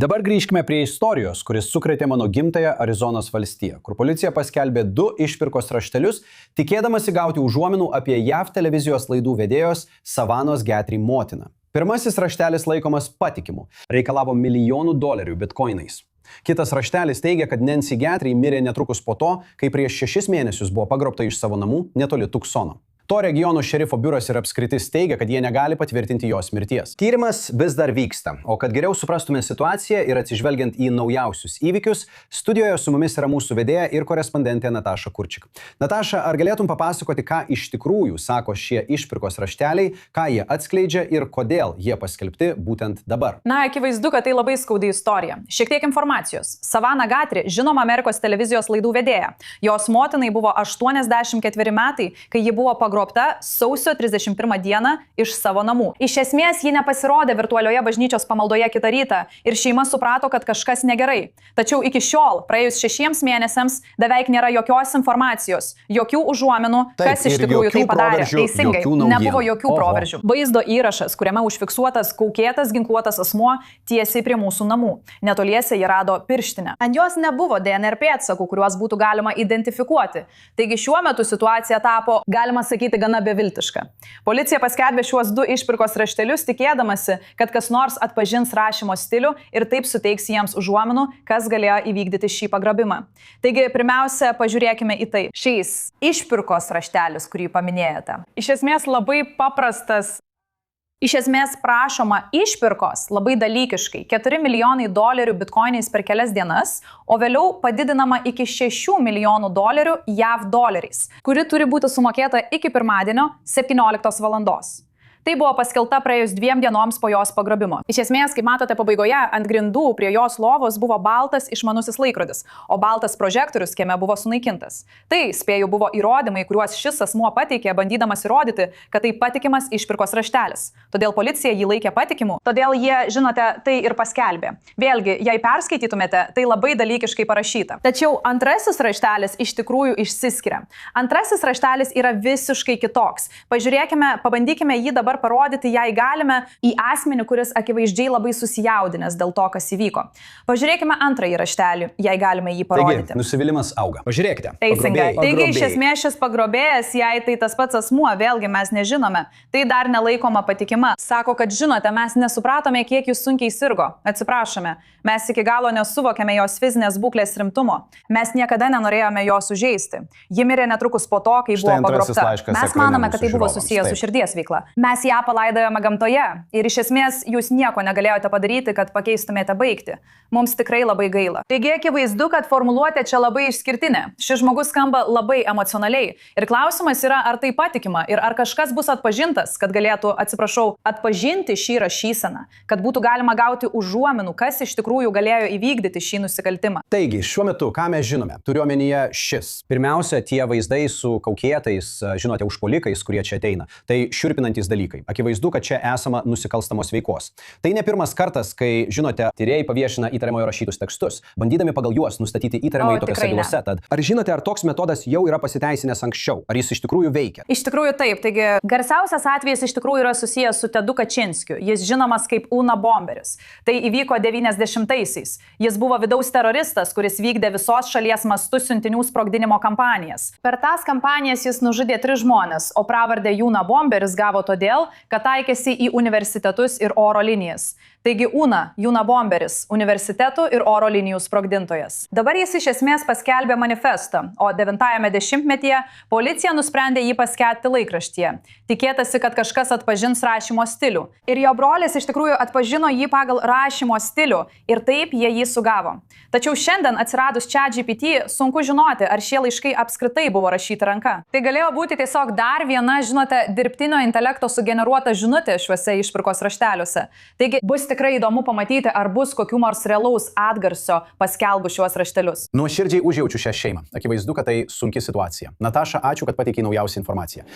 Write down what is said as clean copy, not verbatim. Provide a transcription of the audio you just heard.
Dabar grįžkime prie istorijos, kuris sukrėtė mano gimtąją Arizonos valstiją, kur policija paskelbė 2 išpirkos raštelius, tikėdamasi gauti užuominų apie JAV televizijos laidų vedėjos Savanos Guthrie motiną. Pirmasis raštelis laikomas patikimu, reikalavo milijonų dolerių bitkoinais. Kitas raštelis teigia, kad Nancy Guthrie mirė netrukus po to, kai prieš 6 mėnesius buvo pagrobta iš savo namų netoli Tuksono. To regiono šerifo biuras ir apskritis teigia, kad jie negali patvirtinti jos mirties. Tyrimas vis dar vyksta, o kad geriau suprastume situaciją ir atsižvelgiant į naujausius įvykius, studijoje su mumis yra mūsų vedėja ir korespondentė Nataša Kurčik. Nataša, ar galėtum papasakoti, ką iš tikrųjų sako šie išpirkos rašteliai, ką jie atskleidžia ir kodėl jie paskelbti būtent dabar? Na, akivaizdu, kad tai labai skaudi istorija. Šiek tiek informacijos. Savana Guthrie, žinoma Amerikos televizijos laidų vedėja. Jos motinai buvo 84 metai, kai ji buvo pagrobta sausio 31 dieną iš savo namų. Iš esmės, ji nepasirodė virtualioje bažnyčios pamaldoje kitą rytą ir šeima suprato, kad kažkas negerai. Tačiau iki šiol, praėjus 6 mėnesiams, beveik nėra jokios informacijos, jokių užuominų, kas iš tikrųjų tai padarė. Teisingai, nebuvo jokių proveržių. Vaizdo įrašas, kuriame užfiksuotas kaukėtas ginkluotas asmuo tiesiai prie mūsų namų. Netoliese jie rado pirštinę. Ant jos nebuvo DNR pėdsakų, kuriuos būtų galima identifikuoti. Taigi šiuo metu situacija tapo, galima sakyti, gana beviltiška. Policija paskelbė šiuos 2 išpirkos raštelius, tikėdamasi, kad kas nors atpažins rašymo stilių ir taip suteiks jiems užuominų, kas galėjo įvykdyti šį pagrobimą. Taigi, pirmiausia, pažiūrėkime į tai. Šiais išpirkos raštelis, kurį paminėjote, iš esmės labai paprastas. Iš esmės prašoma išpirkos labai dalykiškai 4 milijonai dolerių bitkoinais per kelias dienas, o vėliau padidinama iki 6 milijonų dolerių JAV doleriais, kuri turi būti sumokėta iki pirmadienio 17 valandos. Tai buvo paskelbta praėjus 2 dienoms po jos pagrobimo. Iš esmės, kaip matote pabaigoje, ant grindų prie jos lovos buvo baltas išmanusis laikrodis, o baltas prožektorius kieme buvo sunaikintas. Tai, spėju, buvo įrodymai, kuriuos šis asmuo pateikė, bandydamas įrodyti, kad tai patikimas išpirkos raštelis. Todėl policija jį laikė patikimu, todėl jie, žinote, tai ir paskelbė. Vėlgi, jei perskaitytumėte, tai labai dalykiškai parašyta. Tačiau antrasis raštelis iš tikrųjų išsiskiria. Antrasis raštelis yra visiškai kitoks. Pažiūrėkime, pabandykime jį dabar parodyti, jei galime, į asmenį, kuris akivaizdžiai labai susijaudinęs dėl to, kas įvyko. Pažiūrėkime antrąjį raštelį, jei galime jį parodyti. Taigi, nusivylimas auga. Pažiūrėkite. Teisingai. Taigi, iš esmės šis pagrobėjas, jei tai tas pats asmuo, vėlgi mes nežinome, tai dar nelaikoma patikima. Sako, kad žinote, mes nesupratome, kiek jūs sunkiai sirgo. Atsiprašome. Mes iki galo nesuvokėme jos fizinės būklės rimtumo. Mes niekada nenorėjome jos sužeisti. Ji mirė netrukus po to, kai buvo pagrobta. Mes manome, kad tai buvo susijęs su širdies veikla. Mes ją palaidojame gamtoje ir iš esmės jūs nieko negalėjote padaryti, kad pakeistumėte baigtį. Mums tikrai labai gaila. Taigi akivaizdu, kad formuluotė čia labai išskirtinė. Šis žmogus skamba labai emocionaliai. Ir klausimas yra, ar tai patikima ir ar kažkas bus atpažintas, kad galėtų, atpažinti šį rašyseną, kad būtų galima gauti užuominų, kas iš tikrųjų galėjo įvykdyti šį nusikaltimą. Taigi, šiuo metu, ką mes žinome? Turiu omenyje šis. Pirmiausia, tie vaizdai su kaukėtais, žinote, užpuolikais, kurie čia ateina. Tai šiurpinantys dalykai. Akivaizdu, kad čia esama nusikalstamos veikos. Tai ne pirmas kartas, kai, žinote, tyrėjai paviešina įtariamojo rašytus tekstus, bandydami pagal juos nustatyti įtariamąjį tokiose bylose. Tad ar žinote, ar toks metodas jau yra pasiteisinęs anksčiau? Ar jis iš tikrųjų veikia? Iš tikrųjų taip. Taigi, garsiausias atvejis iš tikrųjų yra susijęs su Tedu Kačinskiu. Jis žinomas kaip Una Bomberis. Tai įvyko 90-aisiais. Jis buvo vidaus teroristas, kuris vykdė visos šalies mastų siuntinių sprogdinimo kampanijas. Per tas kampanijas jis nužudė 3 žmonės, o pravardę Una Bomberis gavo todėl, kad taikėsi į universitetus ir oro linijas. Taigi Una Bomberis, universitetų ir oro linijų sprogdintojas. Dabar jis iš esmės paskelbė manifestą, o 9-ajame dešimtmetyje policija nusprendė jį paskelbti laikraštyje. Tikėtasi, kad kažkas atpažins rašymo stilių. Ir jo brolis iš tikrųjų atpažino jį pagal rašymo stilių ir taip jie jį sugavo. Tačiau šiandien atsiradus ChatGPT sunku žinoti, ar šie laiškai apskritai buvo rašyti ranka. Tai galėjo būti tiesiog dar viena, žinote, dirbtinio intelekto sugeneruota žinutė šiuose išpirkos rašteliuose. Taigi bus tikrai įdomu pamatyti, ar bus kokių nors realaus atgarsio paskelbus šiuos raštelius. Nuoširdžiai užjaučiu šią šeimą. Akivaizdu, kad tai sunki situacija. Nataša, ačiū, kad pateikei naujausią informaciją.